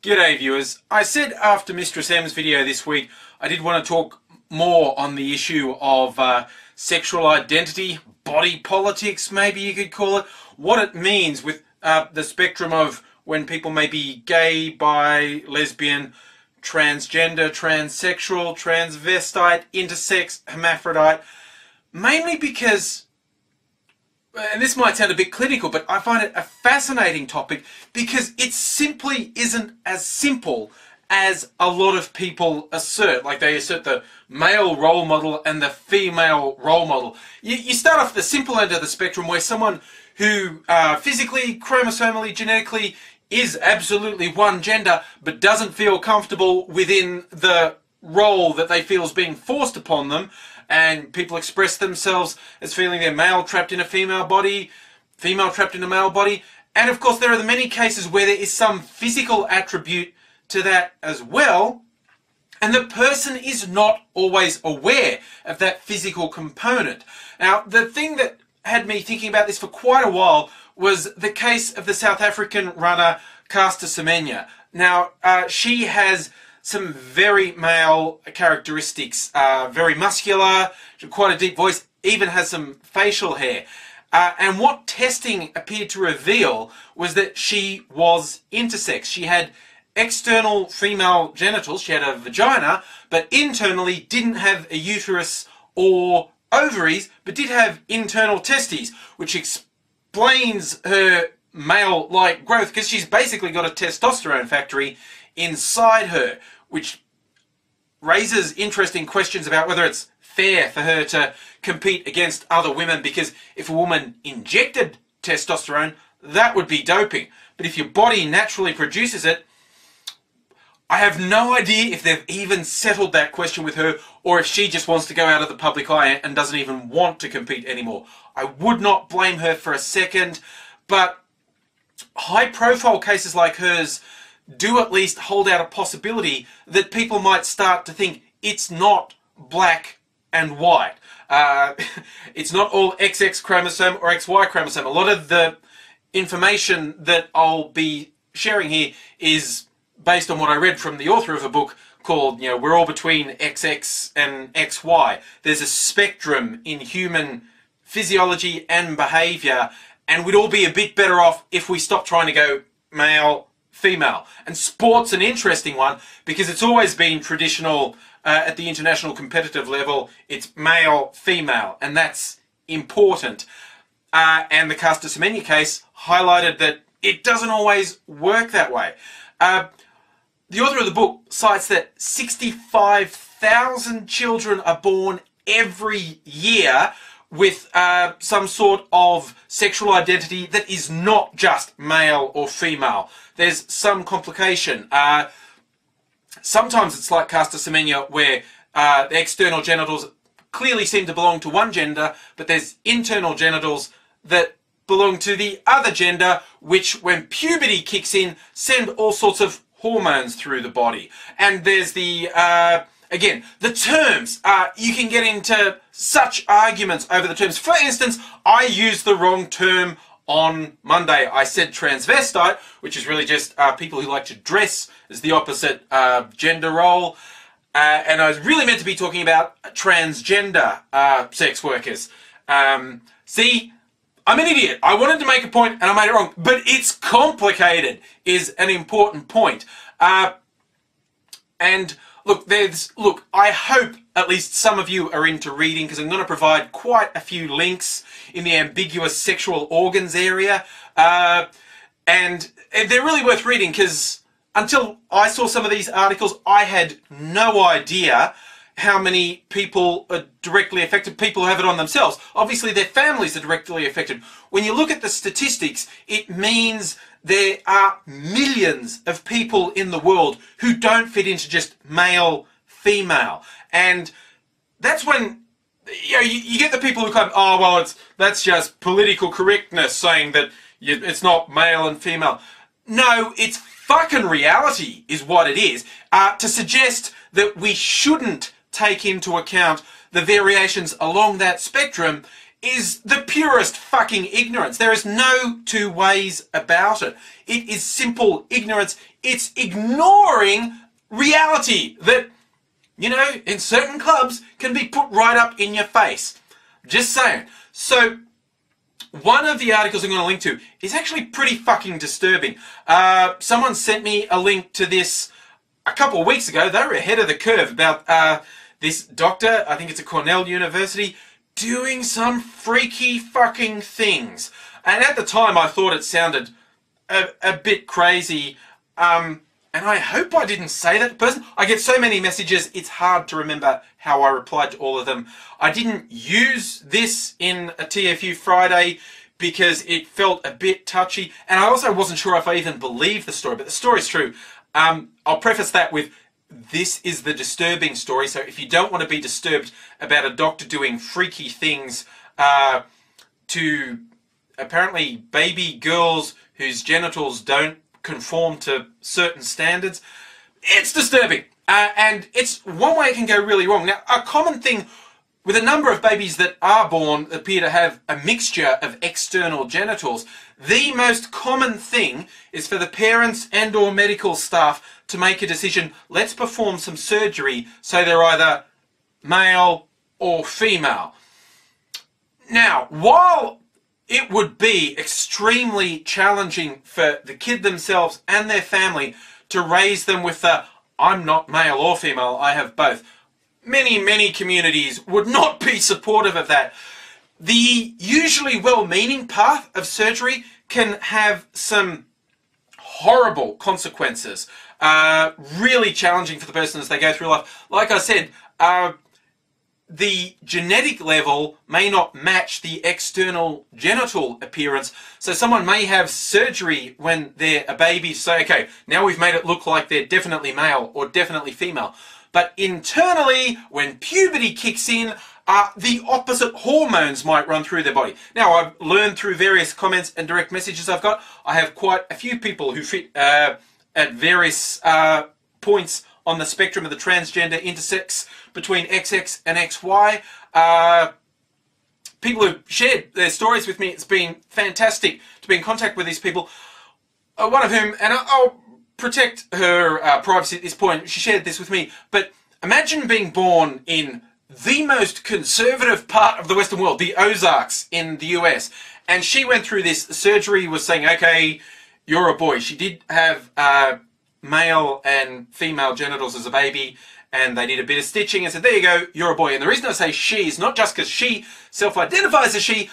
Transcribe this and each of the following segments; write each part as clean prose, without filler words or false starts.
G'day viewers. I said after Mistress M's video this week I did want to talk more on the issue of sexual identity, body politics maybe you could call it, what it means with the spectrum of when people may be gay, bi, lesbian, transgender, transsexual, transvestite, intersex, hermaphrodite, mainly because, and this might sound a bit clinical, but I find it a fascinating topic because it simply isn't as simple as a lot of people assert. Like they assert the male role model and the female role model. You start off the simple end of the spectrum where someone who physically, chromosomally, genetically is absolutely one gender but doesn't feel comfortable within the role that they feel is being forced upon them, and people express themselves as feeling they're male trapped in a female body, female trapped in a male body. And of course there are the many cases where there is some physical attribute to that as well, and the person is not always aware of that physical component. Now, the thing that had me thinking about this for quite a while was the case of the South African runner Caster Semenya. Now, she has some very male characteristics, very muscular, quite a deep voice, even has some facial hair. And what testing appeared to reveal was that she was intersex. She had external female genitals, she had a vagina, but internally didn't have a uterus or ovaries, but did have internal testes, which explains her male-like growth, because she's basically got a testosterone factory inside her, which raises interesting questions about whether it's fair for her to compete against other women, because if a woman injected testosterone, that would be doping. But if your body naturally produces it, I have no idea if they've even settled that question with her, or if she just wants to go out of the public eye and doesn't even want to compete anymore. I would not blame her for a second, but high-profile cases like hers do at least hold out a possibility that people might start to think it's not black and white. It's not all XX chromosome or XY chromosome. A lot of the information that I'll be sharing here is based on what I read from the author of a book called, We're All Between XX and XY. There's a spectrum in human physiology and behaviour, and we'd all be a bit better off if we stopped trying to go male, female. And sport's an interesting one because it's always been traditional at the international competitive level. It's male, female, and that's important. And the Caster Semenya case highlighted that it doesn't always work that way. The author of the book cites that 65,000 children are born every year with some sort of sexual identity that is not just male or female. There's some complication. Sometimes it's like Caster Semenya, where the external genitals clearly seem to belong to one gender, but there's internal genitals that belong to the other gender, which when puberty kicks in, send all sorts of hormones through the body. And there's the, again, the terms. You can get into such arguments over the terms. For instance, I used the wrong term on Monday. I said transvestite, which is really just people who like to dress as the opposite gender role. And I was really meant to be talking about transgender sex workers. See, I'm an idiot. I wanted to make a point and I made it wrong. But it's complicated is an important point. And look, I hope at least some of you are into reading, because I'm going to provide quite a few links in the ambiguous sexual organs area. And they're really worth reading, because until I saw some of these articles, I had no idea how many people are directly affected, people who have it on themselves. Obviously, their families are directly affected. When you look at the statistics, it means there are millions of people in the world who don't fit into just male, female. And that's when you get the people who come, oh, well, that's just political correctness saying that it's not male and female. No, it's fucking reality is what it is. To suggest that we shouldn't take into account the variations along that spectrum is the purest fucking ignorance. There is no two ways about it. It is simple ignorance it's ignoring reality that, you know, in certain clubs can be put right up in your face. Just saying. So, one of the articles I'm going to link to is actually pretty fucking disturbing. Someone sent me a link to this a couple of weeks ago. They were ahead of the curve about this doctor, I think it's at Cornell University, doing some freaky fucking things. And at the time I thought it sounded a bit crazy. And I hope I didn't say that to the person. I get so many messages, it's hard to remember how I replied to all of them. I didn't use this in a TFU Friday because it felt a bit touchy. And I also wasn't sure if I even believed the story, but the story's true. I'll preface that with, this is the disturbing story. So if you don't want to be disturbed about a doctor doing freaky things to apparently baby girls whose genitals don't conform to certain standards, it's disturbing. And it's one way it can go really wrong. Now, a common thing with a number of babies that are born appear to have a mixture of external genitals. The most common thing is for the parents and or medical staff to make a decision, let's perform some surgery so they're either male or female. Now, while it would be extremely challenging for the kid themselves and their family to raise them with the, I'm not male or female, I have both. Many communities would not be supportive of that. The usually well-meaning path of surgery can have some horrible consequences. Really challenging for the person as they go through life. Like I said, the genetic level may not match the external genital appearance. So someone may have surgery when they're a baby, say, okay, now we've made it look like they're definitely male or definitely female. But internally, when puberty kicks in, the opposite hormones might run through their body. Now, I've learned through various comments and direct messages I've got, I have quite a few people who fit at various points on the spectrum of the transgender intersex between XX and XY. People who've shared their stories with me. It's been fantastic to be in contact with these people. One of whom, and I'll protect her privacy at this point, she shared this with me, but imagine being born in the most conservative part of the Western world, the Ozarks in the US, and she went through this surgery, was saying, okay, you're a boy. She did have male and female genitals as a baby, and they did a bit of stitching and said, there you go, you're a boy. And the reason I say she is not just because she self-identifies as she.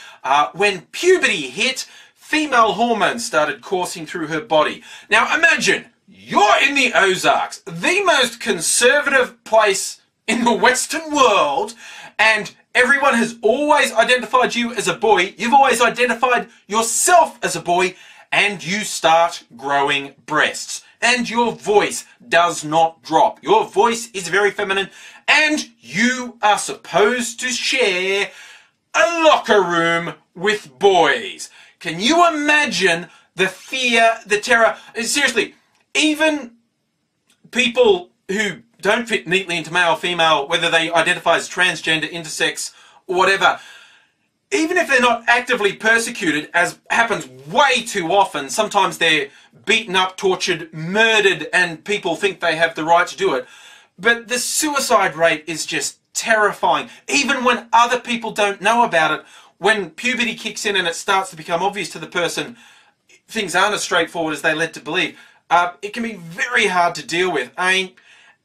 When puberty hit, female hormones started coursing through her body. Now imagine, you're in the Ozarks, the most conservative place in the Western world, and everyone has always identified you as a boy. You've always identified yourself as a boy, and you start growing breasts. And your voice does not drop. Your voice is very feminine, and you are supposed to share a locker room with boys. Can you imagine the fear, the terror? Seriously, even people who don't fit neatly into male, female, whether they identify as transgender, intersex, or whatever, even if they're not actively persecuted, as happens way too often, sometimes they're beaten up, tortured, murdered, and people think they have the right to do it. But the suicide rate is just terrifying. Even when other people don't know about it, when puberty kicks in and it starts to become obvious to the person, things aren't as straightforward as they're led to believe. It can be very hard to deal with. And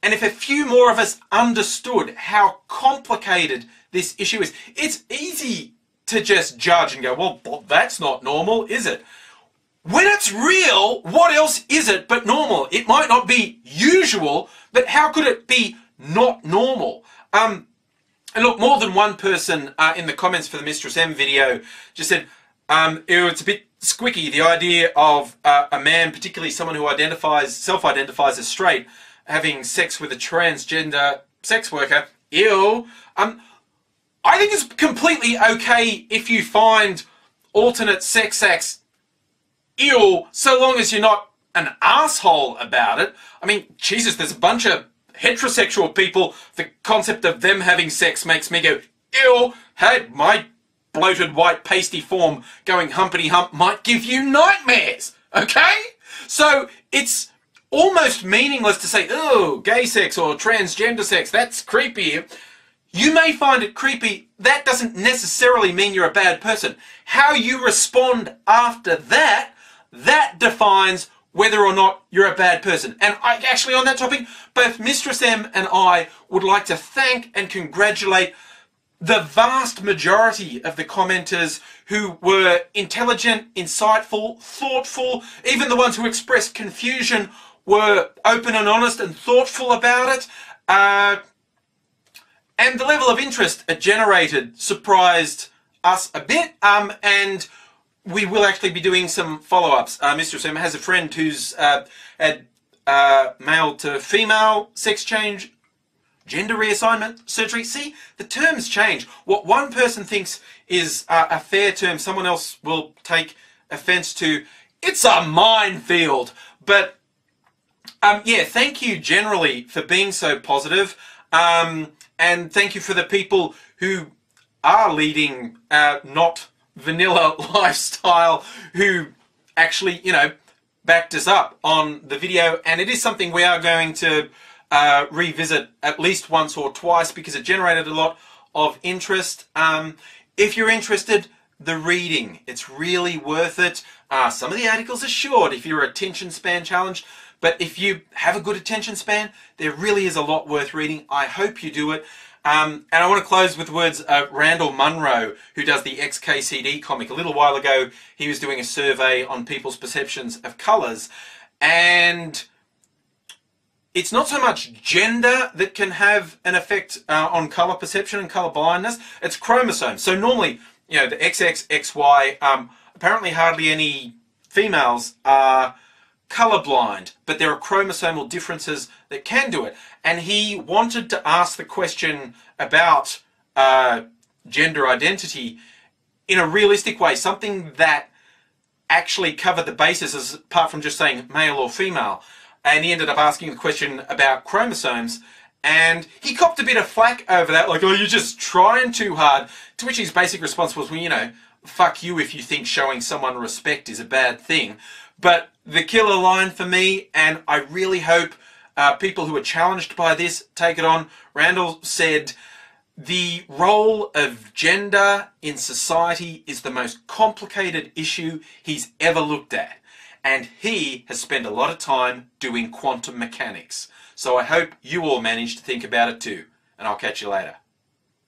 if a few more of us understood how complicated this issue is, it's easy to just judge and go, well, that's not normal, is it? When it's real, what else is it but normal? It might not be usual, but how could it be not normal? And look, more than one person in the comments for the Mistress M video just said, it's a bit squicky, the idea of a man, particularly someone who self-identifies as straight, having sex with a transgender sex worker. Ew. I think it's completely okay if you find alternate sex acts ew, so long as you're not an asshole about it. I mean, Jesus, there's a bunch of heterosexual people. The concept of them having sex makes me go, ew. Hey, my bloated white pasty form going humpity hump might give you nightmares, okay? So it's almost meaningless to say, oh, gay sex or transgender sex, that's creepy. You may find it creepy. That doesn't necessarily mean you're a bad person. How you respond after that, that defines whether or not you're a bad person. And actually on that topic, both Mistress M and I would like to thank and congratulate the vast majority of the commenters who were intelligent, insightful, thoughtful. Even the ones who expressed confusion were open and honest and thoughtful about it. And the level of interest it generated surprised us a bit. And we will actually be doing some follow-ups. Mr. Sam has a friend who's had male to female sex change, gender reassignment surgery. See, the terms change. What one person thinks is a fair term, someone else will take offense to. It's a minefield. But yeah, thank you generally for being so positive. And thank you for the people who are leading not vanilla lifestyle, who actually, you know, backed us up on the video. And it is something we are going to revisit at least once or twice because it generated a lot of interest. If you're interested, the reading, it's really worth it. Some of the articles are short if you're attention span challenged. But if you have a good attention span, there really is a lot worth reading. I hope you do it. And I want to close with words of Randall Munro, who does the XKCD comic. A little while ago, he was doing a survey on people's perceptions of colours. And it's not so much gender that can have an effect on colour perception and colour blindness. It's chromosomes. So normally, you know, the XX, XY, apparently hardly any females are colorblind, but there are chromosomal differences that can do it. And he wanted to ask the question about gender identity in a realistic way, something that actually covered the basis apart from just saying male or female. And he ended up asking the question about chromosomes, and he copped a bit of flack over that, like, oh, you're just trying too hard. To which his basic response was, well, you know, fuck you if you think showing someone respect is a bad thing. But the killer line for me, and I really hope people who are challenged by this take it on, Randall said, the role of gender in society is the most complicated issue he's ever looked at. And he has spent a lot of time doing quantum mechanics. So I hope you all manage to think about it too. And I'll catch you later.